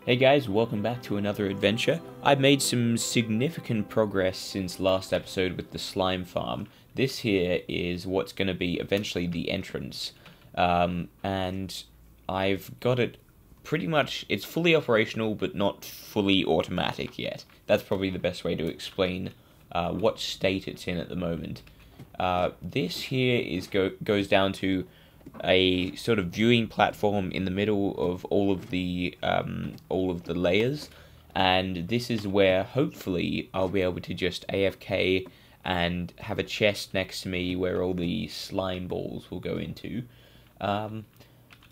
Hey guys, welcome back to another adventure. I've made some significant progress since last episode with the slime farm. This here is what's going to be eventually the entrance. And I've got it pretty much, it's fully operational but not fully automatic yet. That's probably the best way to explain what state it's in at the moment. This here goes down to a sort of viewing platform in the middle of all of the layers, and this is where hopefully I'll be able to just AFK and have a chest next to me where all the slime balls will go into.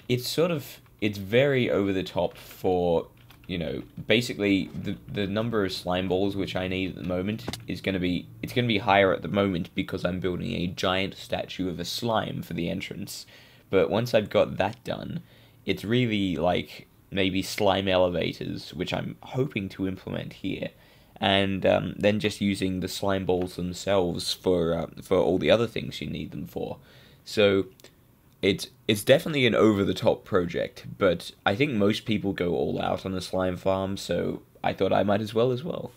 It's very over the top for, you know, basically the number of slime balls which I need at the moment is going to be higher at the moment because I'm building a giant statue of a slime for the entrance. But once I've got that done, it's really like maybe slime elevators, which I'm hoping to implement here, and then just using the slime balls themselves for all the other things you need them for. So it's definitely an over-the-top project, but I think most people go all out on a slime farm, so I thought I might as well.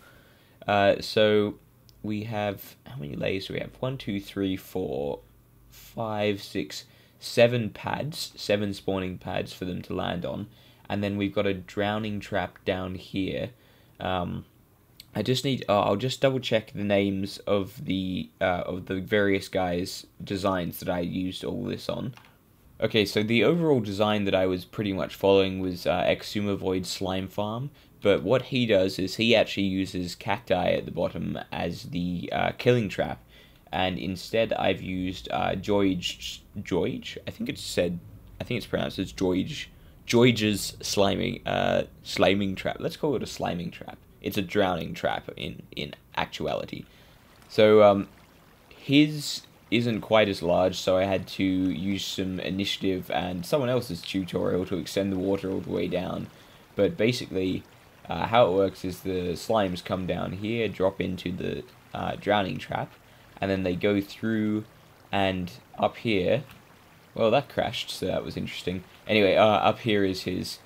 So we have, how many layers do we have? 1, 2, 3, 4, 5, 6, 7 pads, 7 spawning pads for them to land on, and then we've got a drowning trap down here. I just need, I'll just double check the names of the various guys' designs that I used all this on. Okay, so the overall design that I was pretty much following was Xisumavoid slime farm, but what he does is he actually uses cacti at the bottom as the killing trap, and instead I've used Jioge. I think it's pronounced as Jioge. Jioge's sliming trap. Let's call it a sliming trap. It's a drowning trap in actuality. So his isn't quite as large, so I had to use some initiative and someone else's tutorial to extend the water all the way down. But basically, how it works is the slimes come down here, drop into the drowning trap, and then they go through and up here. Well, that crashed, so that was interesting. Anyway, up here is his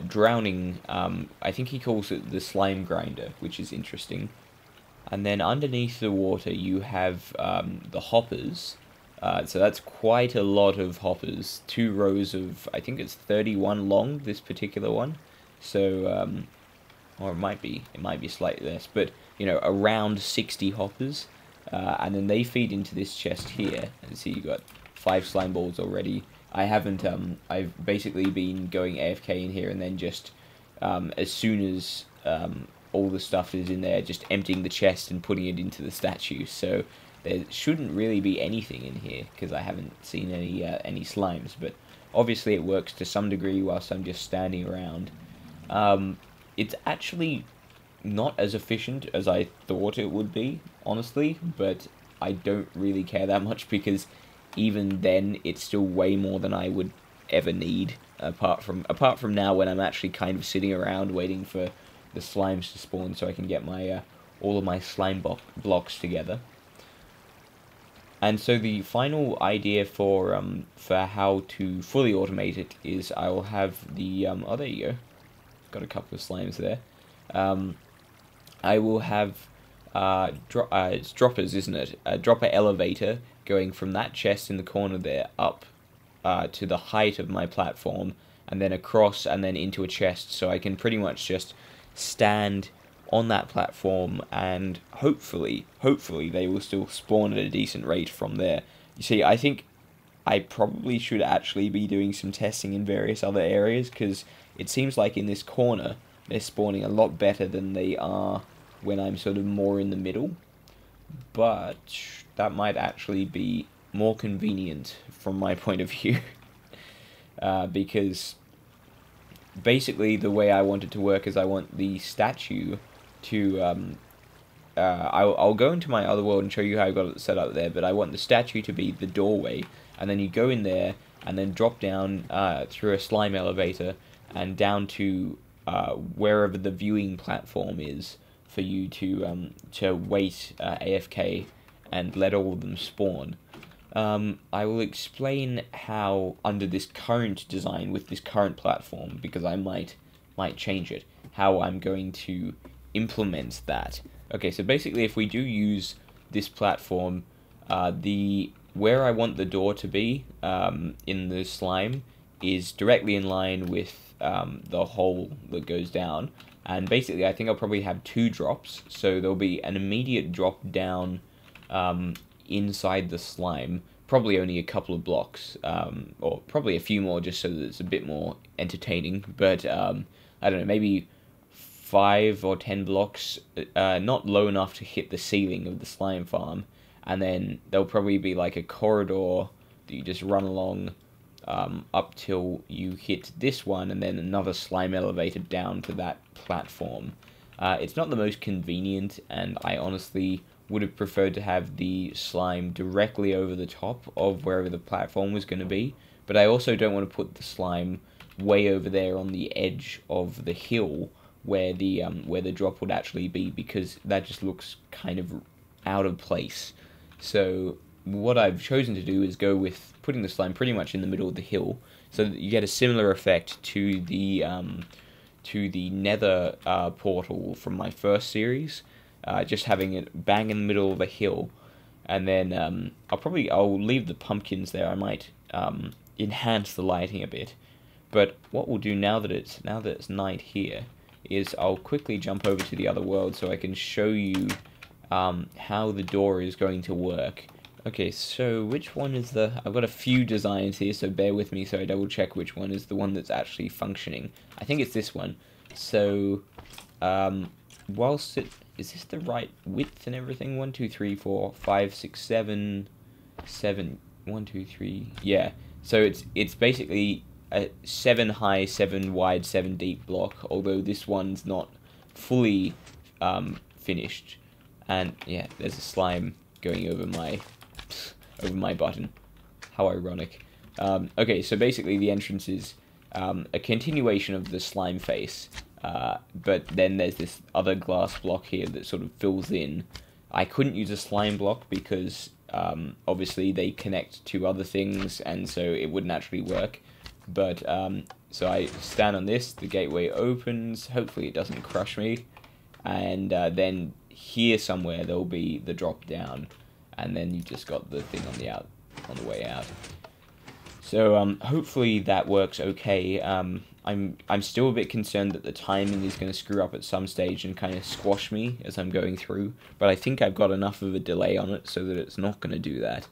drowning, I think he calls it the slime grinder, which is interesting. And then underneath the water you have the hoppers, so that's quite a lot of hoppers. 2 rows of, I think it's 31 long, this particular one. So, or it might be slightly less, but, you know, around 60 hoppers. And then they feed into this chest here. And see, you got 5 slime balls already. I haven't, I've basically been going AFK in here and then just, as soon as all the stuff is in there, just emptying the chest and putting it into the statue. So there shouldn't really be anything in here because I haven't seen any slimes. But obviously it works to some degree whilst I'm just standing around. It's actually not as efficient as I thought it would be, honestly, but I don't really care that much because even then it's still way more than I would ever need, apart from now when I'm actually kind of sitting around waiting for the slimes to spawn so I can get my all of my slime blocks together. And so the final idea for how to fully automate it is I will have the oh, there you go, got a couple of slimes there. I will have it's droppers, isn't it? A dropper elevator going from that chest in the corner there up to the height of my platform, and then across and then into a chest, so I can pretty much just stand on that platform and hopefully they will still spawn at a decent rate from there. You see, I think I probably should actually be doing some testing in various other areas because it seems like in this corner they're spawning a lot better than they are when I'm sort of more in the middle, but that might actually be more convenient from my point of view because basically the way I want it to work is I want the statue to I'll go into my other world and show you how I got it set up there, but I want the statue to be the doorway, and then you go in there and then drop down through a slime elevator and down to wherever the viewing platform is for you to wait AFK and let all of them spawn. I will explain how under this current design with this current platform, because I might might change it. How I'm going to implement that. Okay, so basically if we do use this platform, where I want the door to be in the slime is directly in line with the hole that goes down. And basically I think I'll probably have 2 drops, so there'll be an immediate drop down inside the slime, probably only a couple of blocks, or probably a few more just so that it's a bit more entertaining, but I don't know, maybe 5 or 10 blocks, not low enough to hit the ceiling of the slime farm, and then there'll probably be like a corridor that you just run along up till you hit this one, and then another slime elevator down to that platform. It's not the most convenient, and I honestly would have preferred to have the slime directly over the top of wherever the platform was going to be, but I also don't want to put the slime way over there on the edge of the hill where the drop would actually be, because that just looks kind of out of place. So what I've chosen to do is go with putting the slime pretty much in the middle of the hill, so that you get a similar effect to the nether portal from my first series, just having it bang in the middle of a hill. And then I'll leave the pumpkins there. I might enhance the lighting a bit. But what we'll do now that it's night here is I'll quickly jump over to the other world so I can show you how the door is going to work. Okay, so which one is I've got a few designs here, so bear with me so I double check which one is the one that's actually functioning. I think it's this one. So, is this the right width and everything? 1, 2, 3, 4, 5, 6, 7, 7, 1, 2, 3, yeah. So it's basically a 7 high, 7 wide, 7 deep block, although this one's not fully finished. And yeah, there's a slime going over my button. How ironic. Okay, so basically the entrance is a continuation of the slime face, but then there's this other glass block here that sort of fills in. I couldn't use a slime block because obviously they connect to other things, and so it wouldn't actually work. But so I stand on this, the gateway opens, hopefully it doesn't crush me, and then here somewhere there'll be the drop down, and then you've just got the thing on the way out. So hopefully that works okay. I'm still a bit concerned that the timing is going to screw up at some stage and kind of squash me as I'm going through, but I think I've got enough of a delay on it so that it's not going to do that.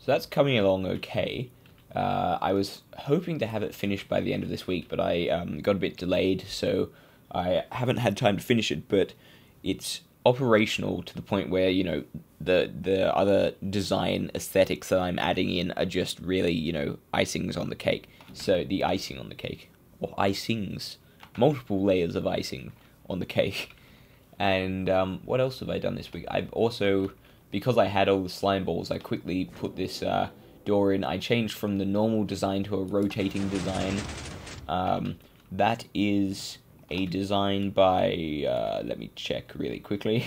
So that's coming along okay. I was hoping to have it finished by the end of this week, but I got a bit delayed, so I haven't had time to finish it, but it's operational to the point where, you know, the other design aesthetics that I'm adding in are just really, you know, icings on the cake. So the icing on the cake, or icings, multiple layers of icing on the cake. And what else have I done this week? I've also, because I had all the slime balls, I quickly put this door in. I changed from the normal design to a rotating design. That is a design by, let me check really quickly.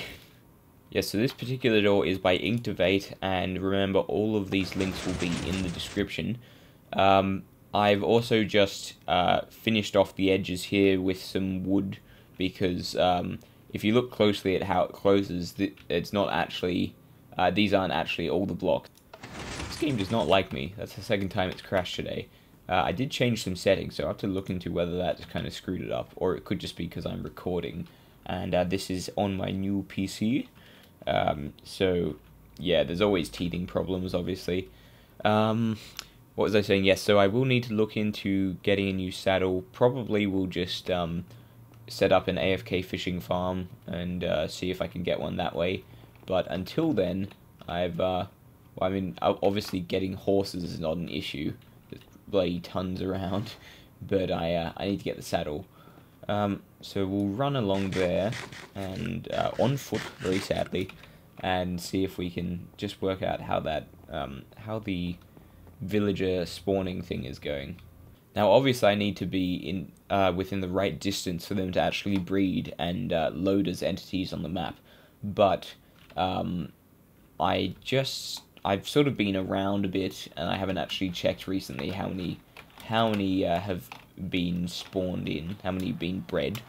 Yes, so this particular door is by Inktivate, and remember, all of these links will be in the description. I've also just finished off the edges here with some wood, because if you look closely at how it closes, it's not actually, these aren't actually all the blocks. This game does not like me. That's the second time it's crashed today. I did change some settings, so I have to look into whether that's kind of screwed it up, or it could just be because I'm recording, and this is on my new PC. So yeah, there's always teething problems, obviously. What was I saying? Yes, so I will need to look into getting a new saddle. Probably will just set up an AFK fishing farm and see if I can get one that way. But until then, obviously getting horses is not an issue. There's bloody tons around, but I need to get the saddle. So we'll run along there, and on foot, very sadly, and see if we can just work out how that, how the villager spawning thing is going. Now, obviously, I need to be within the right distance for them to actually breed and load as entities on the map. But I've sort of been around a bit, and I haven't actually checked recently how many have been spawned in, how many have been bred,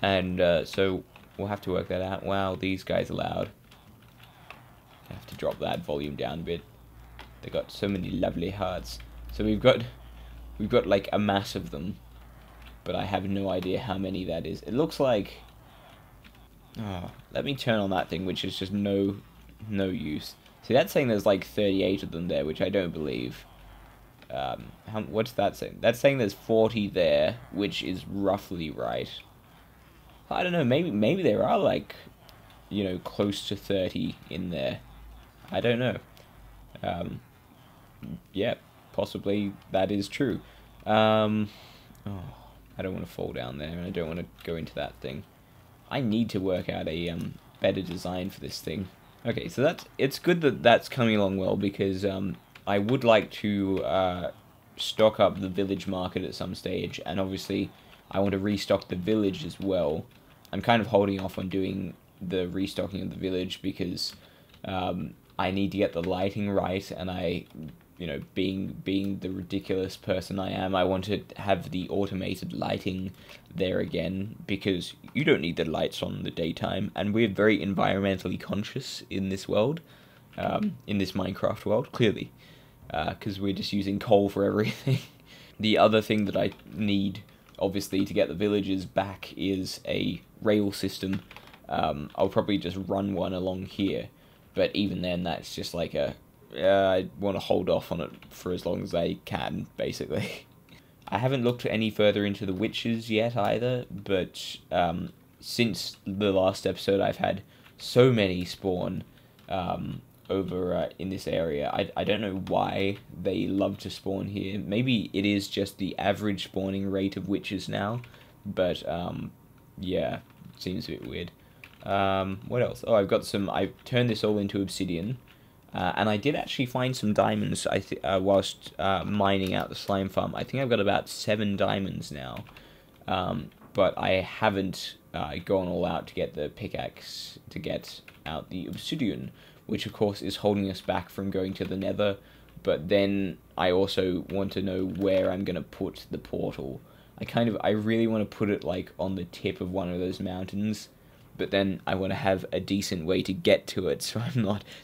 and so we'll have to work that out. Wow, these guys are loud. I have to drop that volume down a bit. They got so many lovely hearts. So we've got like a mass of them, but I have no idea how many that is. It looks like, oh, let me turn on that thing, which is just no use. See, that's saying there's like 38 of them there, which I don't believe. What's that saying? That's saying there's 40 there, which is roughly right. I don't know, maybe there are like, you know, close to 30 in there. I don't know. Yeah, possibly that is true. Oh, I don't want to fall down there, and I don't want to go into that thing. I need to work out a better design for this thing. Okay, so it's good that that's coming along well, because I would like to stock up the village market at some stage, and obviously I want to restock the village as well. I'm kind of holding off on doing the restocking of the village because I need to get the lighting right, and you know, being the ridiculous person I am, I want to have the automated lighting there again, because you don't need the lights on in the daytime, and we're very environmentally conscious in this world, in this Minecraft world, clearly, because we're just using coal for everything. The other thing that I need, obviously, to get the villagers back is a rail system. I'll probably just run one along here, but even then, that's just like I want to hold off on it for as long as I can, basically. I haven't looked any further into the witches yet either, but since the last episode, I've had so many spawn over in this area. I don't know why they love to spawn here. Maybe it is just the average spawning rate of witches now, but yeah, it seems a bit weird. What else? Oh, I've turned this all into obsidian. And I did actually find some diamonds whilst mining out the slime farm. I think I've got about 7 diamonds now. But I haven't gone all out to get the pickaxe to get out the obsidian, which of course is holding us back from going to the nether. But then I also want to know where I'm going to put the portal. I really want to put it like on the tip of one of those mountains. But then I want to have a decent way to get to it, so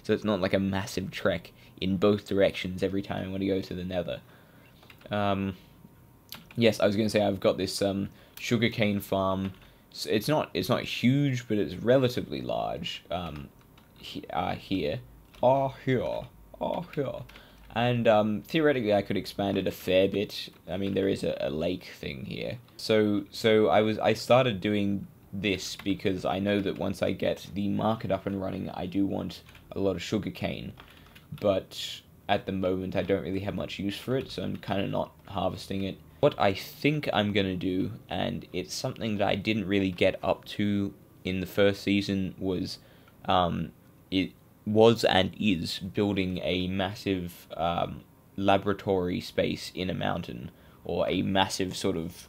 it's not like a massive trek in both directions every time I want to go to the nether. Yes, I was going to say I've got this sugarcane farm. It's not huge, but it's relatively large. Here, and theoretically I could expand it a fair bit. I mean, there is a lake thing here. So I started doing this because I know that once I get the market up and running, I do want a lot of sugarcane, but at the moment I don't really have much use for it, so I'm kind of not harvesting it. What I think I'm gonna do, and it's something that I didn't really get up to in the first season, was it was and is building a massive laboratory space in a mountain, or a massive sort of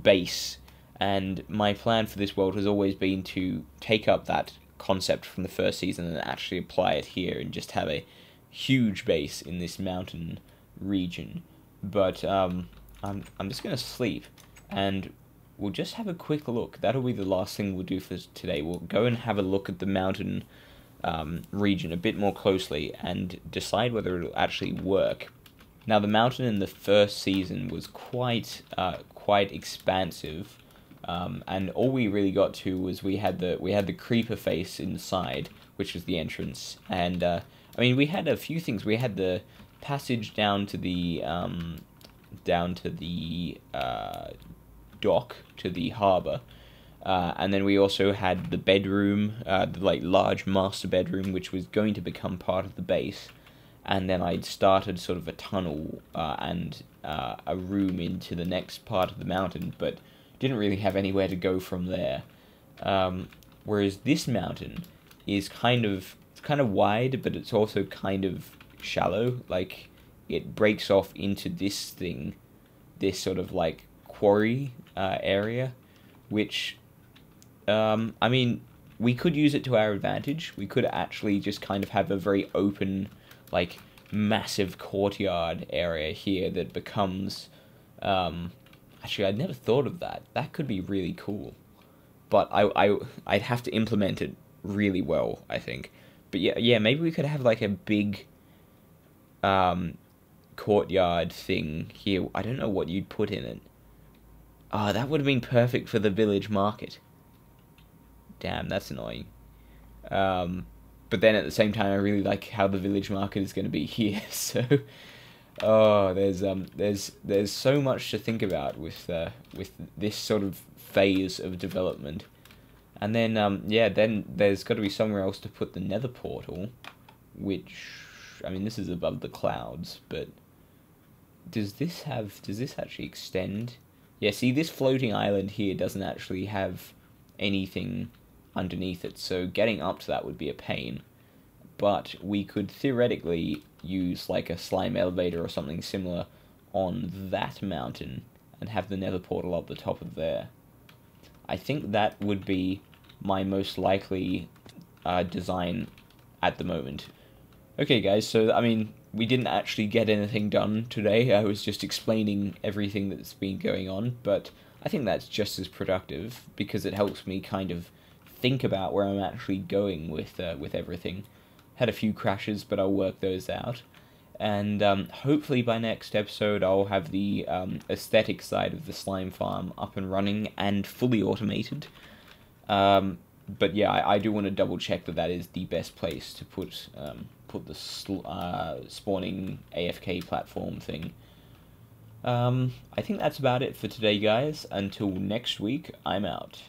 base. And my plan for this world has always been to take up that concept from the first season and actually apply it here and just have a huge base in this mountain region. But I'm just going to sleep, and we'll just have a quick look. That'll be the last thing we'll do for today. We'll go and have a look at the mountain region a bit more closely and decide whether it'll actually work. Now, the mountain in the first season was quite expansive. And all we really got to was we had the creeper face inside, which was the entrance, and I mean, we had a few things. We had the passage down to the dock, to the harbour, and then we also had the bedroom, the like large master bedroom, which was going to become part of the base, and then I'd started sort of a tunnel and a room into the next part of the mountain, but didn't really have anywhere to go from there. Whereas this mountain is kind of wide, but it's also kind of shallow. Like, it breaks off into this thing, this sort of like quarry area, which I mean, we could use it to our advantage. We could actually just kind of have a very open, like, massive courtyard area here that becomes Actually, I'd never thought of that. That could be really cool. But I'd have to implement it really well, I think. But yeah, maybe we could have like a big courtyard thing here. I don't know what you'd put in it. Ah, that would have been perfect for the village market. Damn, that's annoying. But then at the same time, I really like how the village market is going to be here. So, oh, there's so much to think about with this sort of phase of development. And then yeah, then there's got to be somewhere else to put the Nether portal, which, I mean, this is above the clouds, but does this actually extend? Yeah, see, this floating island here doesn't actually have anything underneath it, so getting up to that would be a pain. But we could theoretically use like a slime elevator or something similar on that mountain and have the Nether portal up the top of there. I think that would be my most likely design at the moment. Okay, guys, so, I mean, we didn't actually get anything done today. I was just explaining everything that's been going on, but I think that's just as productive, because it helps me kind of think about where I'm actually going with everything. Had a few crashes, but I'll work those out. And hopefully by next episode I'll have the aesthetic side of the slime farm up and running and fully automated. But yeah, I do want to double check that that is the best place to put the spawning AFK platform thing. I think that's about it for today, guys. Until next week, I'm out.